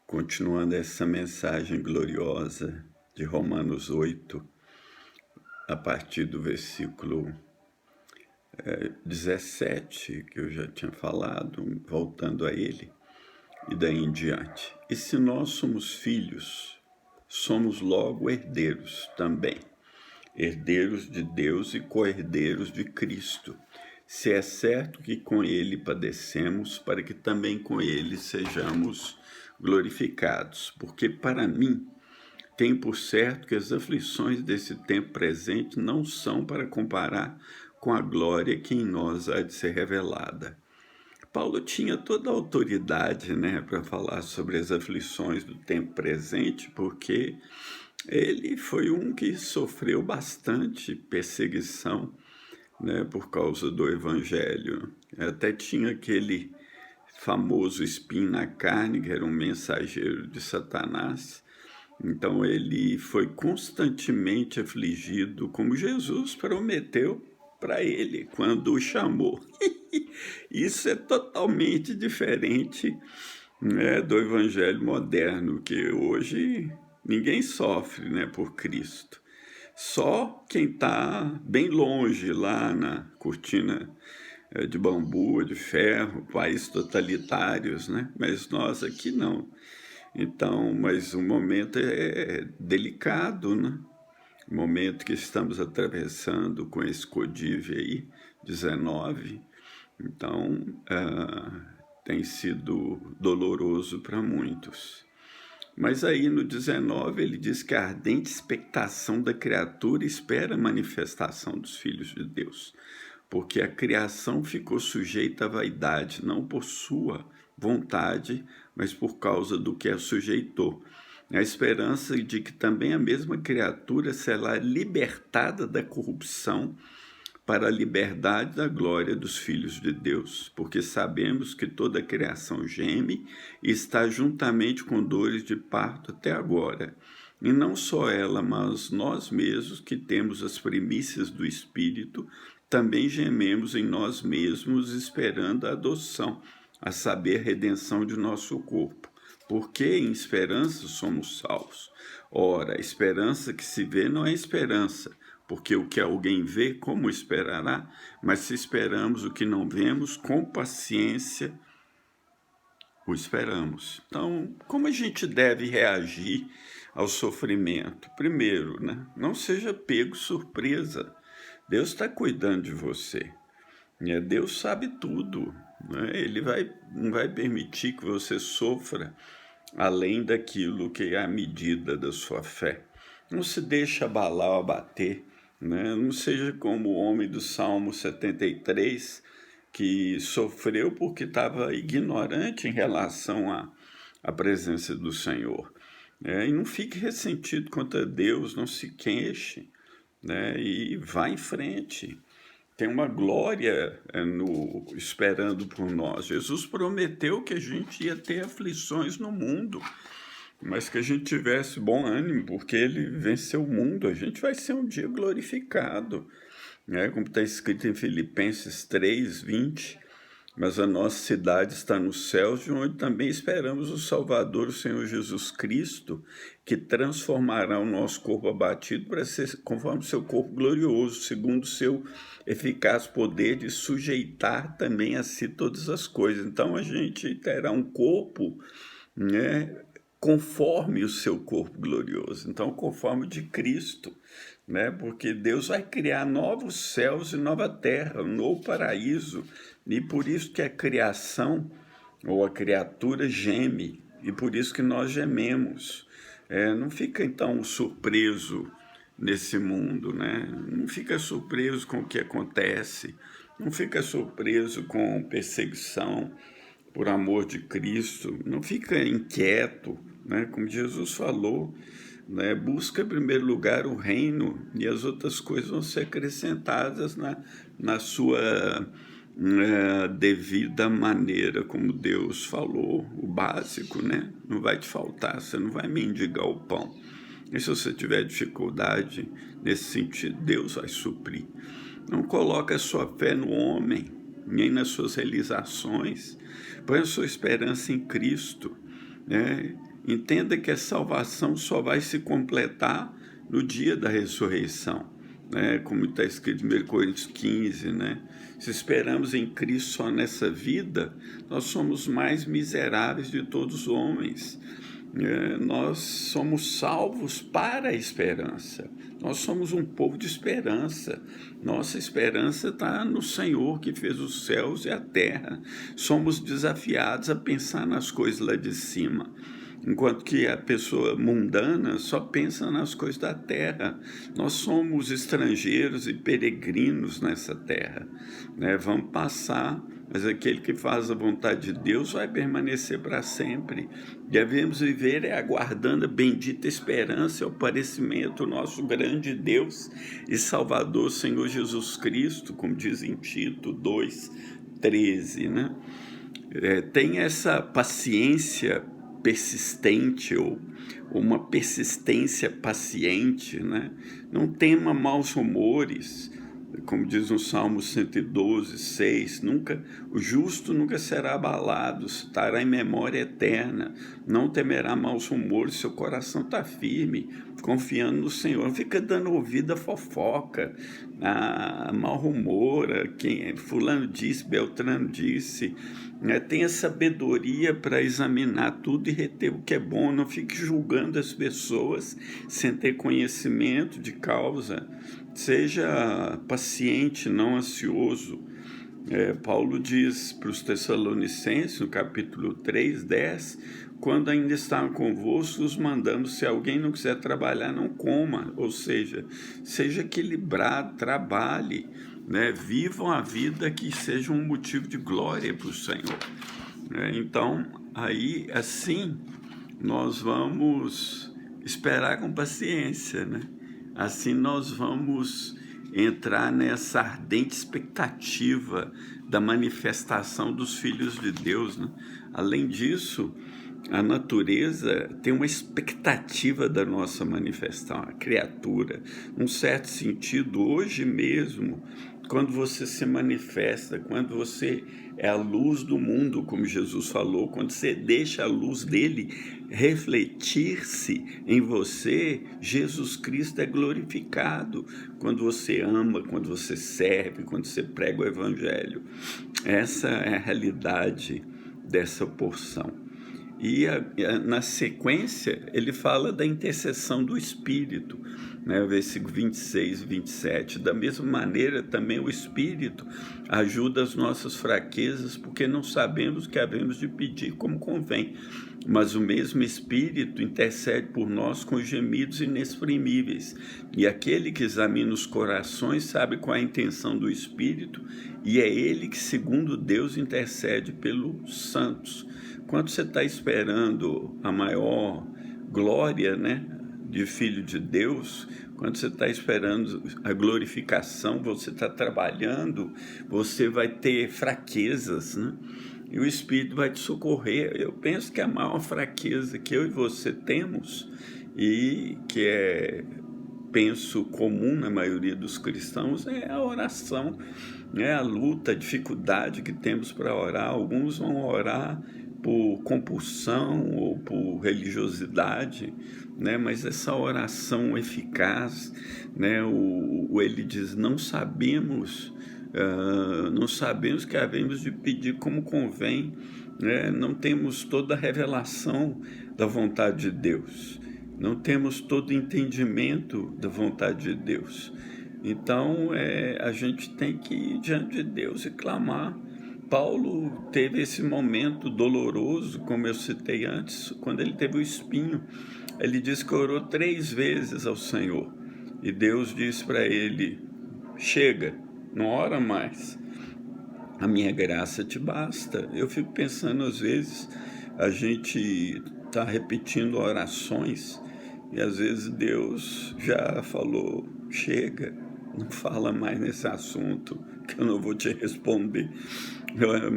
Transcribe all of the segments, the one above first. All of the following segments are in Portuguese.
Continuando essa mensagem gloriosa de Romanos 8, a partir do versículo 17, que eu já tinha falado, voltando a ele, e daí em diante. E se nós somos filhos, somos logo herdeiros também, herdeiros de Deus e co-herdeiros de Cristo, se é certo que com ele padecemos, para que também com ele sejamos glorificados. Porque para mim, tenho por certo que as aflições desse tempo presente não são para comparar com a glória que em nós há de ser revelada. Paulo tinha toda a autoridade, para falar sobre as aflições do tempo presente, porque ele foi um que sofreu bastante perseguição, por causa do evangelho. Até tinha aquele famoso espinho na carne, que era um mensageiro de Satanás. Então ele foi constantemente afligido, como Jesus prometeu para ele quando o chamou. Isso é totalmente diferente, do evangelho moderno, que hoje ninguém sofre, por Cristo. Só quem está bem longe, lá na cortina de bambu, de ferro, países totalitários, Mas nós aqui não. Então, mas o momento é delicado, O momento que estamos atravessando com esse Codiv aí, 19, então tem sido doloroso para muitos. Mas aí no 19 ele diz que a ardente expectação da criatura espera a manifestação dos filhos de Deus, porque a criação ficou sujeita à vaidade, não por sua vontade, mas por causa do que a sujeitou. A esperança de que também a mesma criatura será libertada da corrupção para a liberdade da glória dos filhos de Deus, porque sabemos que toda a criação geme e está juntamente com dores de parto até agora. E não só ela, mas nós mesmos, que temos as primícias do Espírito, também gememos em nós mesmos, esperando a adoção, a saber, a redenção de nosso corpo. Porque em esperança somos salvos. Ora, a esperança que se vê não é esperança, porque o que alguém vê, como esperará? Mas se esperamos o que não vemos, com paciência o esperamos. Então, como a gente deve reagir ao sofrimento? Primeiro, não seja pego surpresa. Deus está cuidando de você. Deus sabe tudo. Ele não vai permitir que você sofra além daquilo que é a medida da sua fé. Não se deixe abalar ou abater. Não seja como o homem do Salmo 73, que sofreu porque estava ignorante em relação à presença do Senhor. E não fique ressentido contra Deus, não se queixe, e vá em frente. Tem uma glória esperando por nós. Jesus prometeu que a gente ia ter aflições no mundo, mas que a gente tivesse bom ânimo, porque ele venceu o mundo. A gente vai ser um dia glorificado, como está escrito em Filipenses 3:20. Mas a nossa cidade está nos céus, de onde também esperamos o Salvador, o Senhor Jesus Cristo, que transformará o nosso corpo abatido para ser conforme o seu corpo glorioso, segundo o seu eficaz poder de sujeitar também a si todas as coisas. Então a gente terá um corpo, conforme o seu corpo glorioso, então conforme o de Cristo, porque Deus vai criar novos céus e nova terra, um novo paraíso, e por isso que a criação, ou a criatura, geme, e por isso que nós gememos. Não fica então surpreso nesse mundo, não fica surpreso com o que acontece, não fica surpreso com perseguição por amor de Cristo, não fica inquieto, como Jesus falou, busca em primeiro lugar o reino e as outras coisas vão ser acrescentadas na sua devida maneira, como Deus falou, o básico, não vai te faltar, você não vai mendigar o pão. E se você tiver dificuldade nesse sentido, Deus vai suprir. Não coloque a sua fé no homem, nem nas suas realizações. Põe a sua esperança em Cristo, Entenda que a salvação só vai se completar no dia da ressurreição, né? Como está escrito em 1 Coríntios 15, né? Se esperamos em Cristo só nessa vida, nós somos mais miseráveis de todos os homens. Nós somos salvos para a esperança. Nós somos um povo de esperança. Nossa esperança está no Senhor que fez os céus e a terra. Somos desafiados a pensar nas coisas lá de cima. Enquanto que a pessoa mundana só pensa nas coisas da terra. Nós somos estrangeiros e peregrinos nessa terra, né? Vamos passar, mas aquele que faz a vontade de Deus vai permanecer para sempre. Devemos viver aguardando a bendita esperança e o aparecimento do nosso grande Deus e Salvador, Senhor Jesus Cristo, como diz em Tito 2:13, né? Tem essa paciência persistente ou uma persistência paciente, né? Não tema maus rumores, como diz no Salmo 112:6, o justo nunca será abalado, estará em memória eterna, não temerá maus rumores, seu coração está firme, confiando no Senhor. Não fica dando ouvido a fofoca, a mau rumor, quem fulano disse, Beltrano disse, né? Tenha sabedoria para examinar tudo e reter o que é bom, não fique julgando as pessoas sem ter conhecimento de causa. Seja paciente, não ansioso. Paulo diz para os Tessalonicenses, no capítulo 3:10, quando ainda estavam convosco, os mandamos, se alguém não quiser trabalhar, não coma. Ou seja equilibrado, trabalhe, né? Vivam a vida que seja um motivo de glória para o Senhor. Então, aí, assim, nós vamos esperar com paciência, né? Assim nós vamos entrar nessa ardente expectativa da manifestação dos filhos de Deus, né? Além disso, a natureza tem uma expectativa da nossa manifestação, a criatura. Num certo sentido, hoje mesmo, quando você se manifesta, quando você é a luz do mundo, como Jesus falou, quando você deixa a luz dele refletir-se em você, Jesus Cristo é glorificado. Quando você ama, quando você serve, quando você prega o Evangelho. Essa é a realidade dessa porção. E na sequência, ele fala da intercessão do Espírito, né? Versículo 26 e 27. Da mesma maneira, também o Espírito ajuda as nossas fraquezas, porque não sabemos o que havemos de pedir como convém. Mas o mesmo Espírito intercede por nós com gemidos inexprimíveis. E aquele que examina os corações sabe qual é a intenção do Espírito, e é ele que, segundo Deus, intercede pelos santos. Quando você está esperando a maior glória, né, de filho de Deus, quando você está esperando a glorificação, você está trabalhando, você vai ter fraquezas, né? E o Espírito vai te socorrer. Eu penso que a maior fraqueza que eu e você temos, e que penso, comum na maioria dos cristãos, é a oração, né? A luta, a dificuldade que temos para orar. Alguns vão orar por compulsão ou por religiosidade, né? Mas essa oração eficaz, né? Ele diz, não sabemos o que havemos de pedir como convém, né? Não temos toda a revelação da vontade de Deus, não temos todo o entendimento da vontade de Deus. Então, a gente tem que ir diante de Deus e clamar. Paulo teve esse momento doloroso, como eu citei antes, quando ele teve o espinho. Ele disse que orou 3 vezes ao Senhor. E Deus disse para ele, chega, não ora mais. A minha graça te basta. Eu fico pensando, às vezes, a gente está repetindo orações e às vezes Deus já falou, chega, não fala mais nesse assunto, que eu não vou te responder.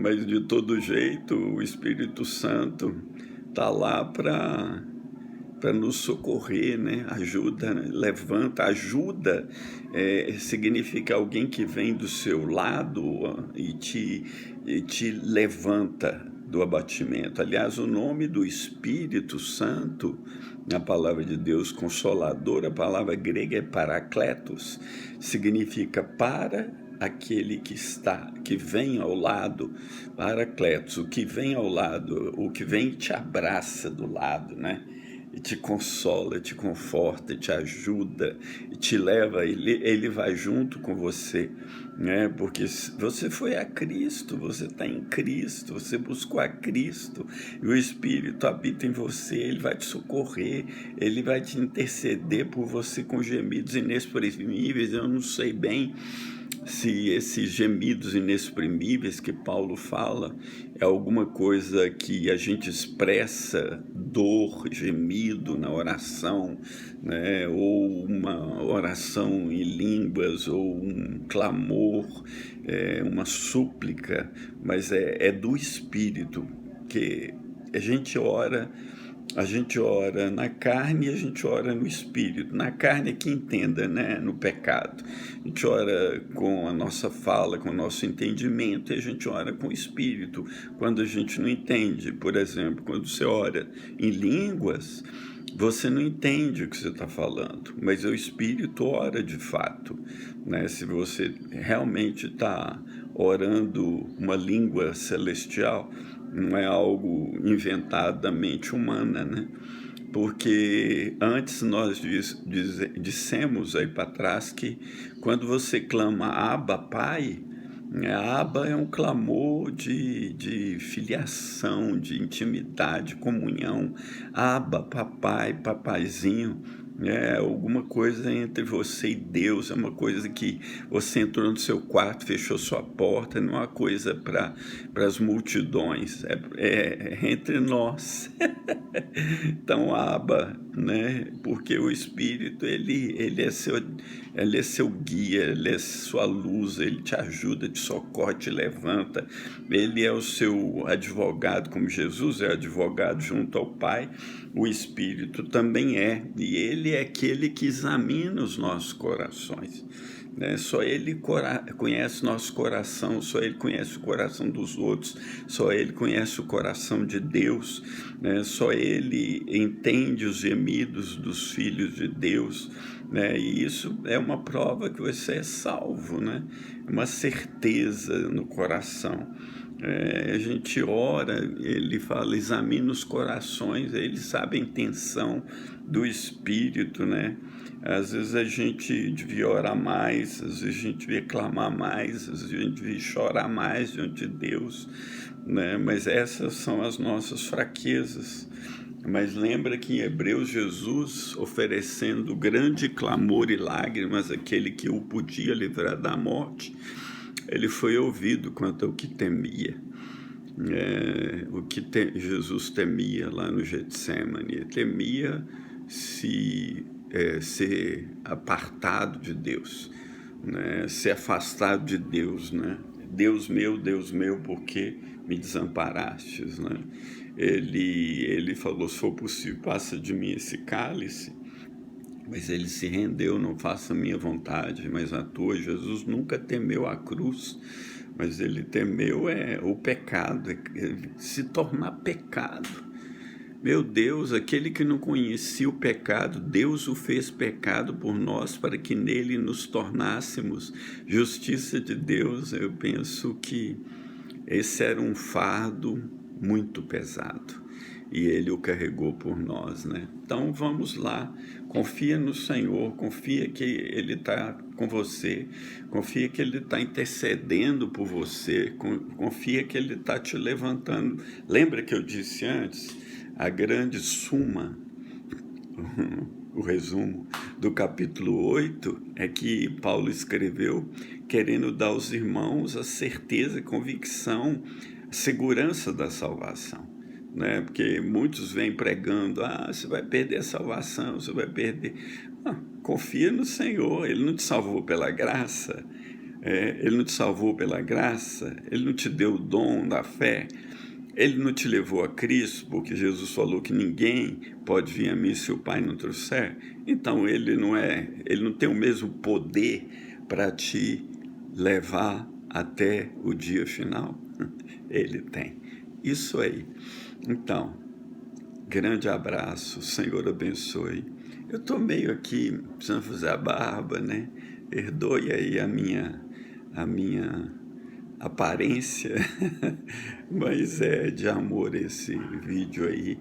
Mas de todo jeito, o Espírito Santo está lá para nos socorrer, né? Ajuda, né? Levanta, ajuda, significa alguém que vem do seu lado e te levanta do abatimento. Aliás, o nome do Espírito Santo, na palavra de Deus, Consolador, a palavra grega é Parakletos, significa para aquele que vem ao lado, Parakletos, o que vem ao lado, o que vem e te abraça do lado, né? E te consola, te conforta, te ajuda, e te leva, ele vai junto com você, né? Porque você foi a Cristo, você está em Cristo, você buscou a Cristo, e o Espírito habita em você, ele vai te socorrer, ele vai te interceder por você com gemidos inexprimíveis. Eu não sei bem se esses gemidos inexprimíveis que Paulo fala é alguma coisa que a gente expressa dor, gemido na oração, né? Ou uma oração em línguas, ou um clamor, uma súplica, mas é do Espírito que a gente ora na carne e a gente ora no espírito. Na carne é que entenda, né? No pecado. A gente ora com a nossa fala, com o nosso entendimento, e a gente ora com o espírito. Quando a gente não entende, por exemplo, quando você ora em línguas, você não entende o que você está falando, mas o espírito ora de fato, né? Se você realmente está orando uma língua celestial, não é algo inventado da mente humana, né? Porque antes nós dissemos aí para trás que quando você clama Abba, Pai, Abba é um clamor de filiação, de intimidade, comunhão. Abba, papai, papaizinho. É alguma coisa entre você e Deus, é uma coisa que você entrou no seu quarto, fechou sua porta, não é uma coisa para as multidões, é entre nós. Então, Abba, né? Porque o Espírito, ele é seu guia, ele é sua luz, ele te ajuda, te socorre, te levanta. Ele é o seu advogado, como Jesus é advogado junto ao Pai, o Espírito também é, e ele é aquele que examina os nossos corações, né? Só ele conhece nosso coração, só ele conhece o coração dos outros, só ele conhece o coração de Deus, né? Só ele entende os gemidos dos filhos de Deus, né? E isso é uma prova que você é salvo, né? Uma certeza no coração. A gente ora, ele fala, examina os corações, ele sabe a intenção do Espírito, né? Às vezes a gente devia orar mais, às vezes a gente devia clamar mais, às vezes a gente devia chorar mais diante de Deus, né? Mas essas são as nossas fraquezas. Mas lembra que em Hebreus, Jesus, oferecendo grande clamor e lágrimas àquele que o podia livrar da morte, ele foi ouvido quanto ao que temia. Jesus temia lá no Getsemane, temia ser apartado de Deus, né? Ser afastado de Deus, né? Deus meu, por que me desamparastes, né? Ele falou, se for possível, passa de mim esse cálice, mas ele se rendeu, não faça a minha vontade, mas a tua. Jesus nunca temeu a cruz, mas ele temeu o pecado, se tornar pecado. Meu Deus, aquele que não conhecia o pecado, Deus o fez pecado por nós para que nele nos tornássemos justiça de Deus. Eu penso que esse era um fardo muito pesado e ele o carregou por nós, né? Então vamos lá, confia no Senhor, confia que ele está com você, confia que ele está intercedendo por você, confia que ele está te levantando. Lembra que eu disse antes, a grande suma, o resumo do capítulo 8 é que Paulo escreveu querendo dar aos irmãos a certeza, a convicção, a segurança da salvação, né? Porque muitos vêm pregando, você vai perder a salvação, você vai perder. Confia no Senhor, ele não te salvou pela graça, ele não te salvou pela graça, ele não te deu o dom da fé, ele não te levou a Cristo, porque Jesus falou que ninguém pode vir a mim se o Pai não trouxer. Então ele não tem o mesmo poder para te levar até o dia final. Ele tem. Isso aí. Então, grande abraço, Senhor abençoe. Eu tô meio aqui precisando fazer a barba, né? Perdoe aí a minha aparência, mas é de amor esse vídeo aí,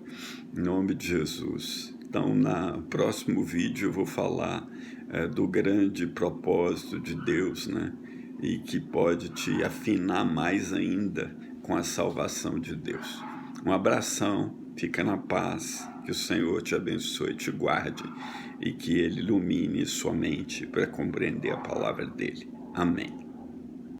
em nome de Jesus. Então, no próximo vídeo eu vou falar do grande propósito de Deus, né? E que pode te afinar mais ainda com a salvação de Deus. Um abração, fica na paz, que o Senhor te abençoe, te guarde e que Ele ilumine sua mente para compreender a palavra dEle. Amém.